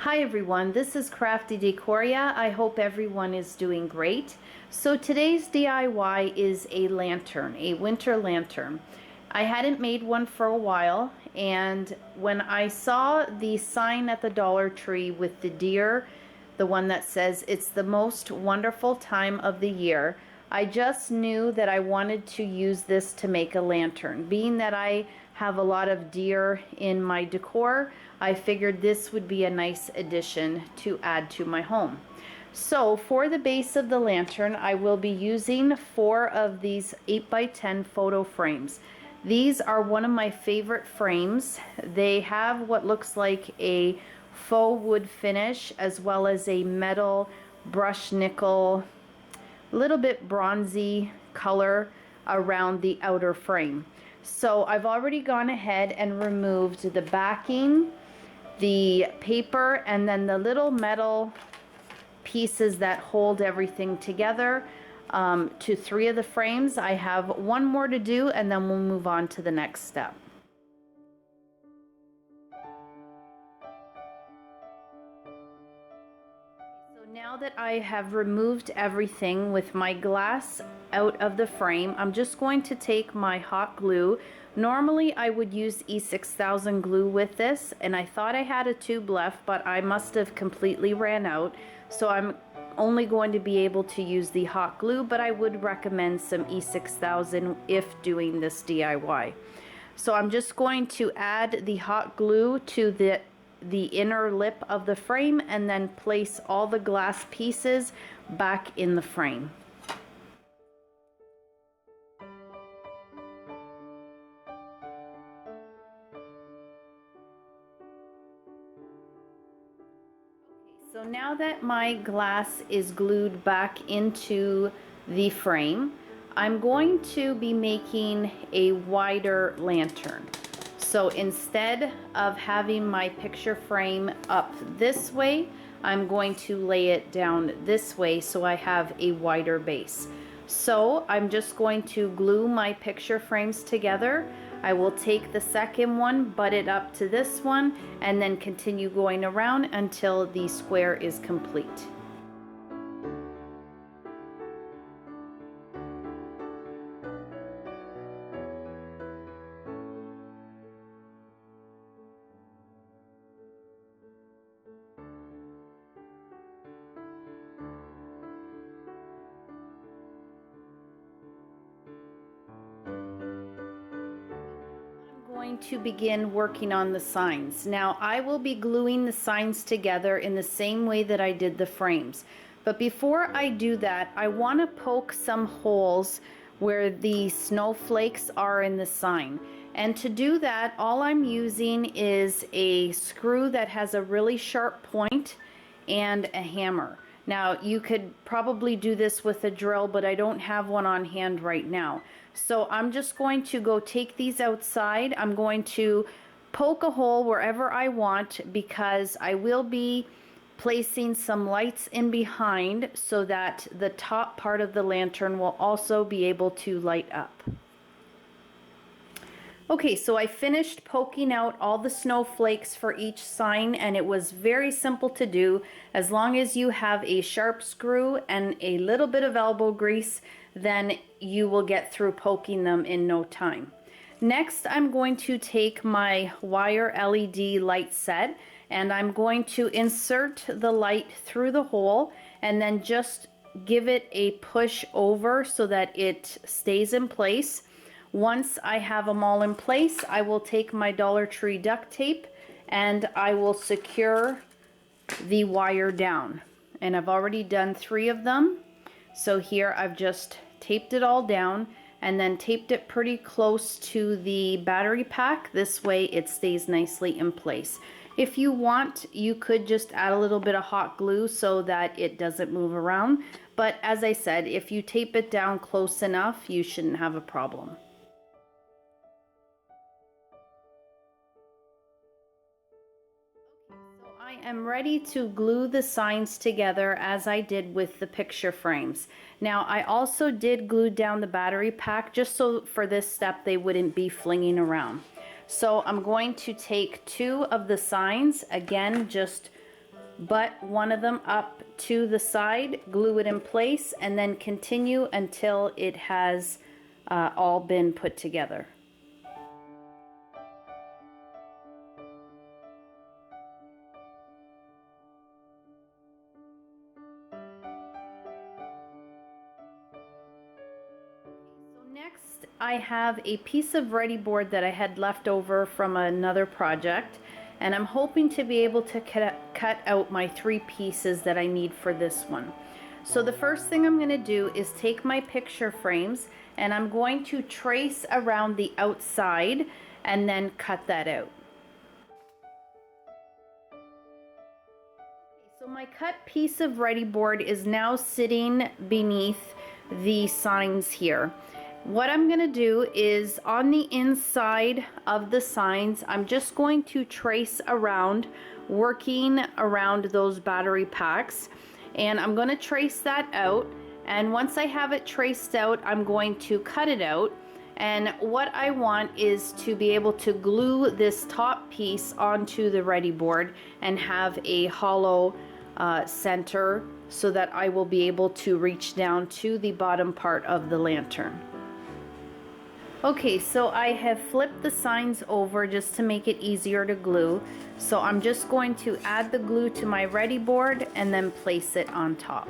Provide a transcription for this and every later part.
Hi everyone, this is Crafty Decoria. I hope everyone is doing great. So today's DIY is a lantern, a winter lantern. I hadn't made one for a while, and when I saw the sign at the Dollar Tree with the deer, the one that says it's the most wonderful time of the year, I just knew that I wanted to use this to make a lantern. Being that I have a lot of deer in my decor, I figured this would be a nice addition to add to my home. So for the base of the lantern, I will be using 4 of these 8x10 photo frames. These are one of my favorite frames. They have what looks like a faux wood finish as well as a metal brushed nickel, a little bit bronzy color around the outer frame. So I've already gone ahead and removed the backing, the paper, and then the little metal pieces that hold everything together to 3 of the frames. I have 1 more to do, and then we'll move on to the next step. So now that I have removed everything with my glass out of the frame, I'm just going to take my hot glue. Normally I would use E6000 glue with this, and I thought I had a tube left, but I must have completely ran out, so I'm only going to be able to use the hot glue, but I would recommend some E6000 if doing this DIY. So I'm just going to add the hot glue to the inner lip of the frame and then place all the glass pieces back in the frame. So now that my glass is glued back into the frame, I'm going to be making a wider lantern. So instead of having my picture frame up this way, I'm going to lay it down this way so I have a wider base. So I'm just going to glue my picture frames together. I will take the second one, butt it up to this one, and then continue going around until the square is complete. Going to begin working on the signs. Now I will be gluing the signs together in the same way that I did the frames. But before I do that, I want to poke some holes where the snowflakes are in the sign. And to do that, all I'm using is a screw that has a really sharp point and a hammer. Now you could probably do this with a drill, but I don't have one on hand right now. So I'm just going to go take these outside. I'm going to poke a hole wherever I want because I will be placing some lights in behind so that the top part of the lantern will also be able to light up. Okay, so I finished poking out all the snowflakes for each sign, and it was very simple to do. As long as you have a sharp screw and a little bit of elbow grease, then you will get through poking them in no time. Next, I'm going to take my wire LED light set, and I'm going to insert the light through the hole and then just give it a push over so that it stays in place. Once I have them all in place, I will take my Dollar Tree duct tape and I will secure the wire down. And I've already done 3 of them. So here I've just taped it all down and then taped it pretty close to the battery pack. This way it stays nicely in place. If you want, you could just add a little bit of hot glue so that it doesn't move around. But as I said, if you tape it down close enough, you shouldn't have a problem. I am ready to glue the signs together as I did with the picture frames. Now I also did glue down the battery pack just so for this step they wouldn't be flinging around. So I'm going to take 2 of the signs, again just butt one of them up to the side, glue it in place, and then continue until it has all been put together. Next, I have a piece of ready board that I had left over from another project, and I'm hoping to be able to cut out my 3 pieces that I need for this one. So the first thing I'm going to do is take my picture frames and I'm going to trace around the outside and then cut that out. So my cut piece of ready board is now sitting beneath the signs here. What I'm going to do is on the inside of the signs, I'm just going to trace around, working around those battery packs, and I'm going to trace that out, and once I have it traced out, I'm going to cut it out. And what I want is to be able to glue this top piece onto the ready board and have a hollow center so that I will be able to reach down to the bottom part of the lantern. Okay, so I have flipped the signs over just to make it easier to glue. So I'm just going to add the glue to my ready board and then place it on top.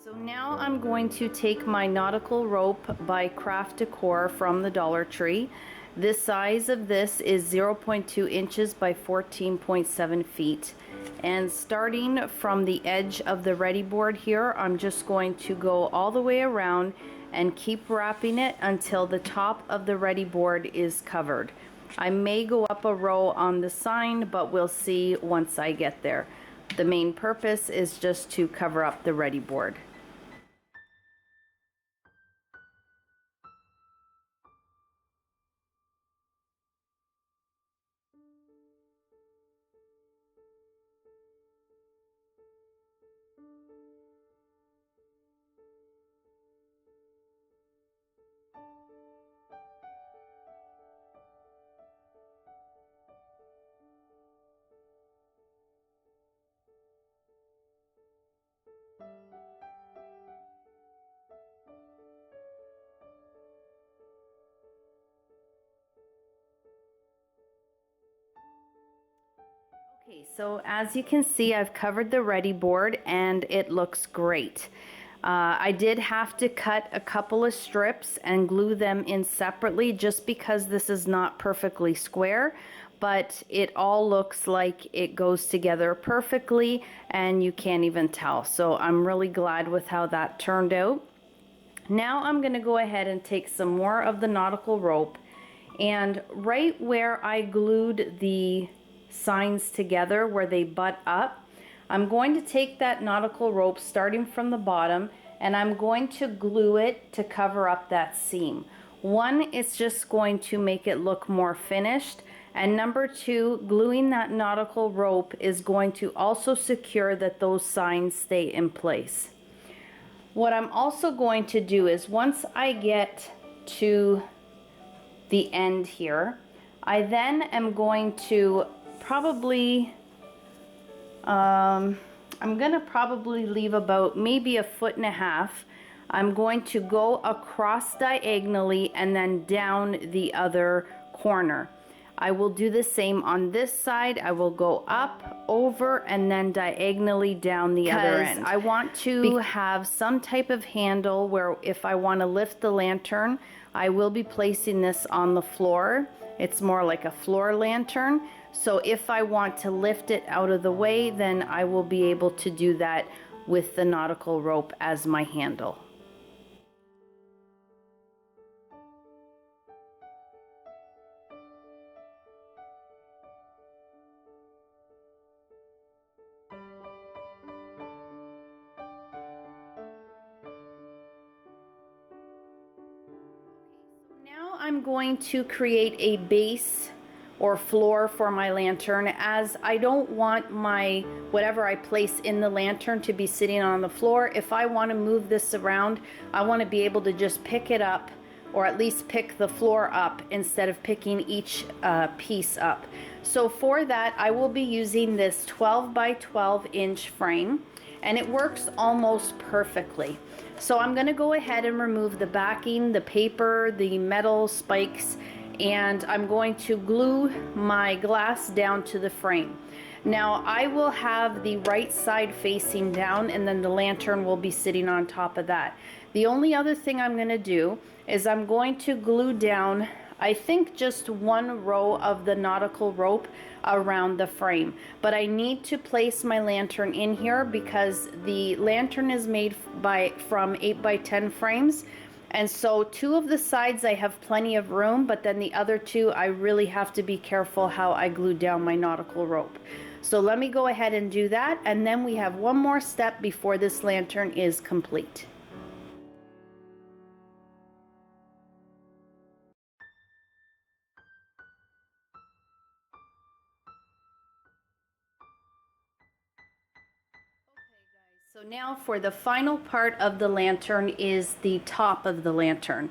So now I'm going to take my nautical rope by Craft Decor from the Dollar Tree. The size of this is 0.2 inches by 14.7 feet. And starting from the edge of the ready board here, I'm just going to go all the way around and keep wrapping it until the top of the ready board is covered. I may go up a row on the sign, but we'll see once I get there. The main purpose is just to cover up the ready board. Okay, so as you can see, I've covered the ready board and it looks great. I did have to cut a couple of strips and glue them in separately just because this is not perfectly square, but it all looks like it goes together perfectly and you can't even tell. So I'm really glad with how that turned out. Now I'm going to go ahead and take some more of the nautical rope, and right where I glued the signs together where they butt up, I'm going to take that nautical rope starting from the bottom and I'm going to glue it to cover up that seam. One, it's just going to make it look more finished, and number two, gluing that nautical rope is going to also secure that those signs stay in place. What I'm also going to do is once I get to the end here, I then am going to probably, I'm gonna probably leave about maybe 1.5 feet. I'm going to go across diagonally and then down the other corner. I will do the same on this side. I will go up, over, and then diagonally down the other end. I want to have some type of handle where if I want to lift the lantern, I will be placing this on the floor. It's more like a floor lantern. So if I want to lift it out of the way, then I will be able to do that with the nautical rope as my handle. Now I'm going to create a base or floor for my lantern, as I don't want my whatever I place in the lantern to be sitting on the floor. If I want to move this around, I want to be able to just pick it up, or at least pick the floor up instead of picking each piece up. So for that, I will be using this 12 by 12 inch frame, and it works almost perfectly. So I'm going to go ahead and remove the backing, the paper, the metal spikes, and I'm going to glue my glass down to the frame. Now I will have the right side facing down, and then the lantern will be sitting on top of that. The only other thing I'm going to do is I'm going to glue down, I think, just one row of the nautical rope around the frame. But I need to place my lantern in here because the lantern is made from 8 by 10 frames. And so 2 of the sides I have plenty of room, but then the other 2 I really have to be careful how I glue down my nautical rope. So let me go ahead and do that, and then we have one more step before this lantern is complete. So now for the final part of the lantern is the top of the lantern.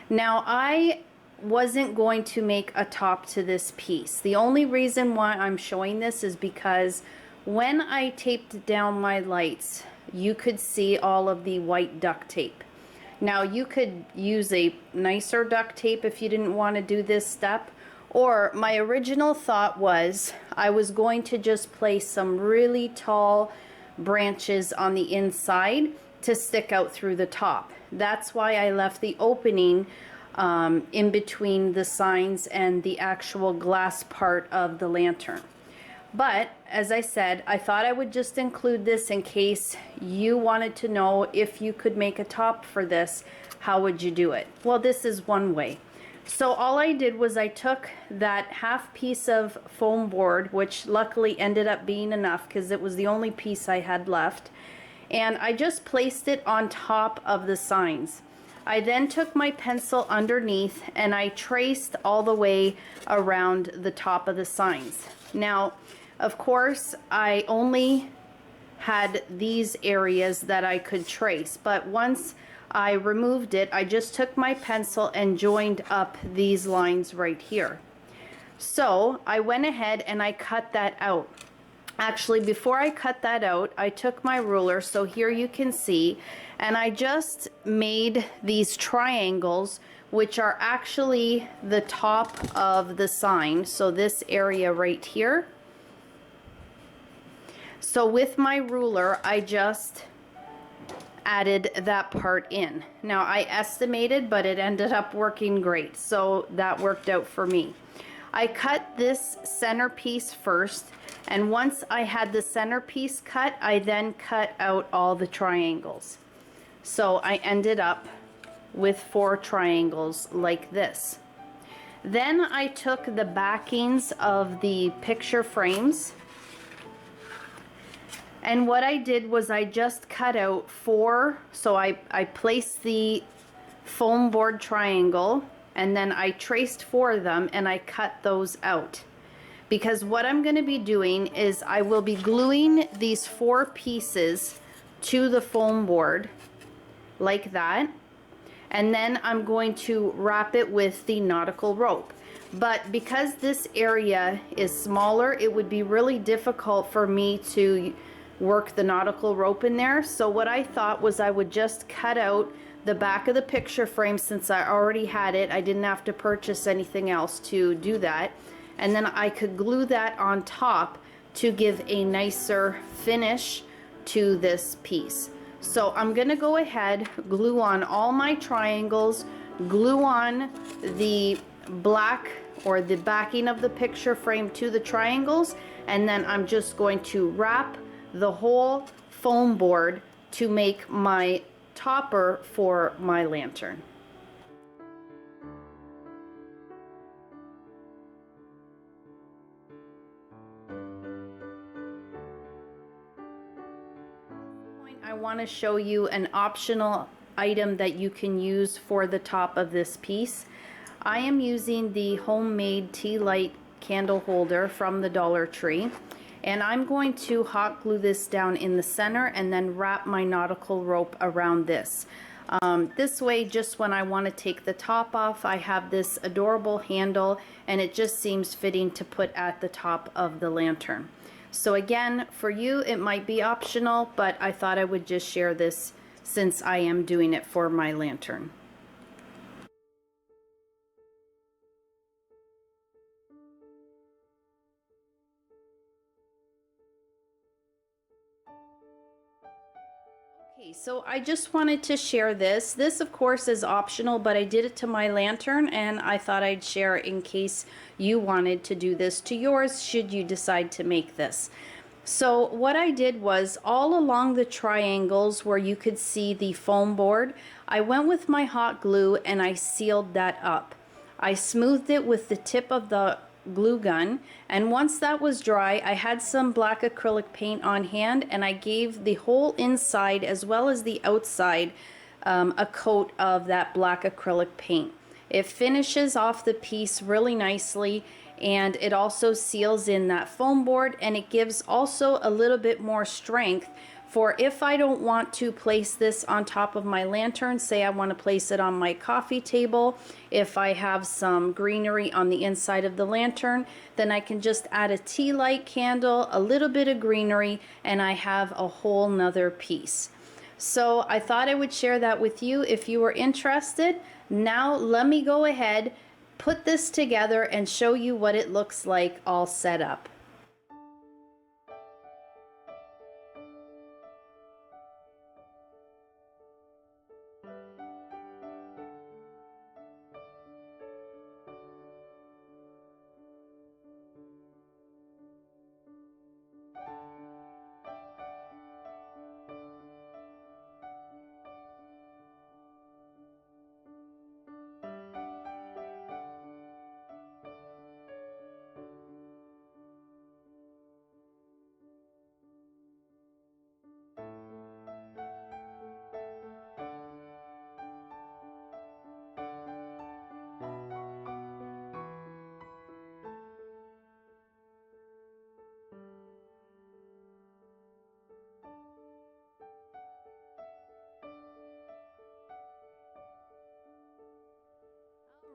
Now I wasn't going to make a top to this piece. The only reason why I'm showing this is because when I taped down my lights, you could see all of the white duct tape. Now you could use a nicer duct tape if you didn't want to do this step, or my original thought was I was going to just place some really tall branches on the inside to stick out through the top. That's why I left the opening in between the signs and the actual glass part of the lantern. But as I said, I thought I would just include this in case you wanted to know if you could make a top for this, how would you do it? Well, this is one way. So all I did was I took that half piece of foam board, which luckily ended up being enough because it was the only piece I had left, and I just placed it on top of the signs. I then took my pencil underneath and I traced all the way around the top of the signs. Now, of course, I only had these areas that I could trace, but once I removed it, I just took my pencil and joined up these lines right here. So I went ahead and I cut that out. Actually, before I cut that out, I took my ruler, so here you can see, and I just made these triangles, which are actually the top of the sign. So this area right here. So with my ruler, I just added that part in. Now I estimated, but it ended up working great, so that worked out for me. I cut this centerpiece first, and once I had the centerpiece cut, I then cut out all the triangles. So I ended up with 4 triangles like this. Then I took the backings of the picture frames, and what I did was I just cut out 4, so I placed the foam board triangle, and then I traced 4 of them and I cut those out. Because what I'm going to be doing is I will be gluing these 4 pieces to the foam board like that, and then I'm going to wrap it with the nautical rope. But because this area is smaller, it would be really difficult for me to work the nautical rope in there. So what I thought was I would just cut out the back of the picture frame, since I already had it. I didn't have to purchase anything else to do that, and then I could glue that on top to give a nicer finish to this piece. So I'm gonna go ahead, glue on all my triangles, glue on the black or the backing of the picture frame to the triangles, and then I'm just going to wrap the whole foam board to make my topper for my lantern. I want to show you an optional item that you can use for the top of this piece. I am using the homemade tea light candle holder from the Dollar Tree. And I'm going to hot glue this down in the center and then wrap my nautical rope around this. This way, just when I want to take the top off, I have this adorable handle, and it just seems fitting to put at the top of the lantern. So again, for you it might be optional, but I thought I would just share this since I am doing it for my lantern. Okay, so I just wanted to share this. This of course is optional, but I did it to my lantern and I thought I'd share it in case you wanted to do this to yours should you decide to make this. So what I did was, all along the triangles where you could see the foam board, I went with my hot glue and I sealed that up. I smoothed it with the tip of the glue gun, and once that was dry, I had some black acrylic paint on hand, and I gave the whole inside as well as the outside a coat of that black acrylic paint. It finishes off the piece really nicely, and it also seals in that foam board, and it gives also a little bit more strength for if I don't want to place this on top of my lantern. Say I want to place it on my coffee table, if I have some greenery on the inside of the lantern, then I can just add a tea light candle, a little bit of greenery, and I have a whole nother piece. So I thought I would share that with you if you were interested. Now let me go ahead, put this together, and show you what it looks like all set up.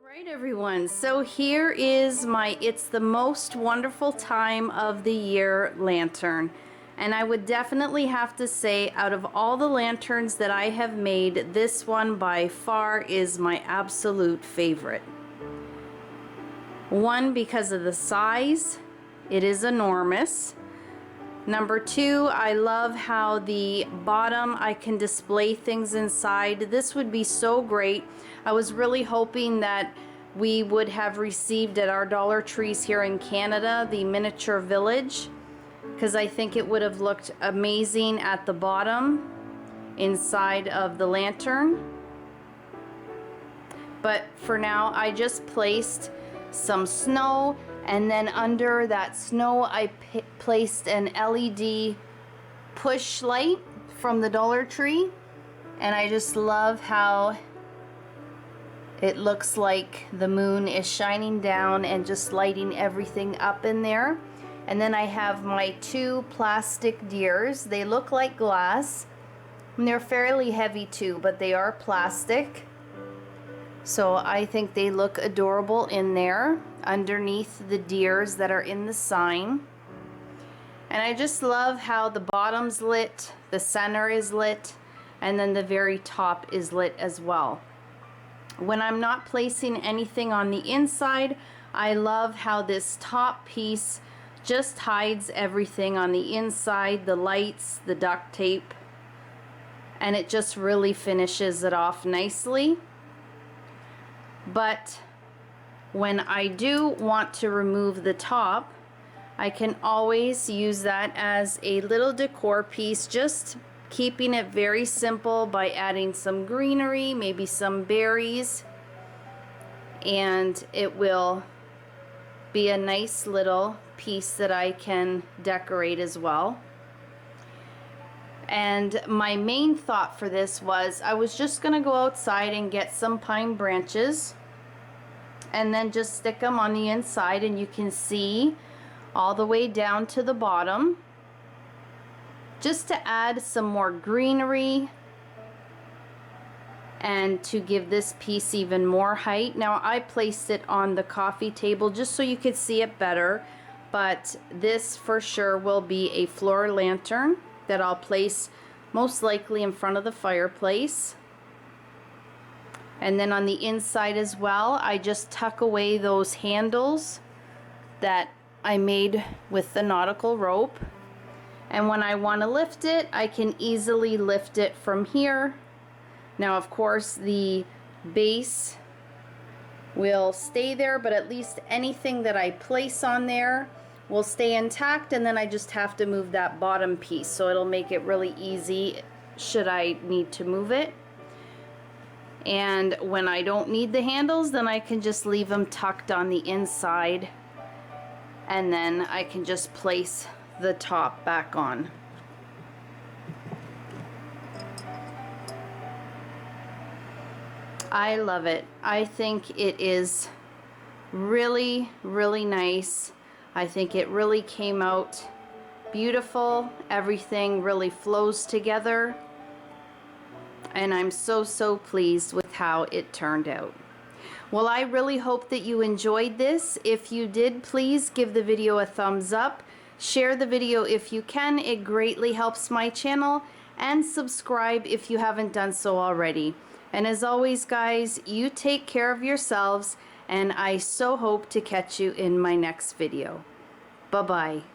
Alright everyone, so here is my It's the Most Wonderful Time of the Year lantern. And I would definitely have to say, out of all the lanterns that I have made, this one by far is my absolute favorite. One, because of the size, it is enormous. Number two, I love how the bottom, I can display things inside. This would be so great. I was really hoping that we would have received at our Dollar Trees here in Canada the miniature village, because I think it would have looked amazing at the bottom inside of the lantern. But for now, I just placed some snow, and then under that snow I placed an LED push light from the Dollar Tree, and I just love how it looks like the moon is shining down and just lighting everything up in there. And then I have my two plastic deers. They look like glass, and they're fairly heavy too, but they are plastic. So I think they look adorable in there underneath the deers that are in the sign. And I just love how the bottom's lit, the center is lit, and then the very top is lit as well. When I'm not placing anything on the inside, I love how this top piece just hides everything on the inside, the lights, the duct tape, and it just really finishes it off nicely. But when I do want to remove the top, I can always use that as a little decor piece, just keeping it very simple by adding some greenery, maybe some berries, and it will be a nice little piece that I can decorate as well. And my main thought for this was I was just gonna go outside and get some pine branches, and then just stick them on the inside, and you can see all the way down to the bottom, just to add some more greenery and to give this piece even more height. Now I placed it on the coffee table just so you could see it better, but this for sure will be a floor lantern that I'll place most likely in front of the fireplace. And then on the inside as well, I just tuck away those handles that I made with the nautical rope. And when I want to lift it, I can easily lift it from here. Now, of course, the base will stay there, but at least anything that I place on there will stay intact, and then I just have to move that bottom piece, so it'll make it really easy should I need to move it. And when I don't need the handles, then I can just leave them tucked on the inside, and then I can just place the top back on. I love it. I think it is really, really nice. I think it really came out beautiful. Everything really flows together. And I'm so pleased with how it turned out. Well, I really hope that you enjoyed this. If you did, please give the video a thumbs up. Share the video if you can. It greatly helps my channel. And subscribe if you haven't done so already. And as always, guys, you take care of yourselves, and I so hope to catch you in my next video. Bye-bye.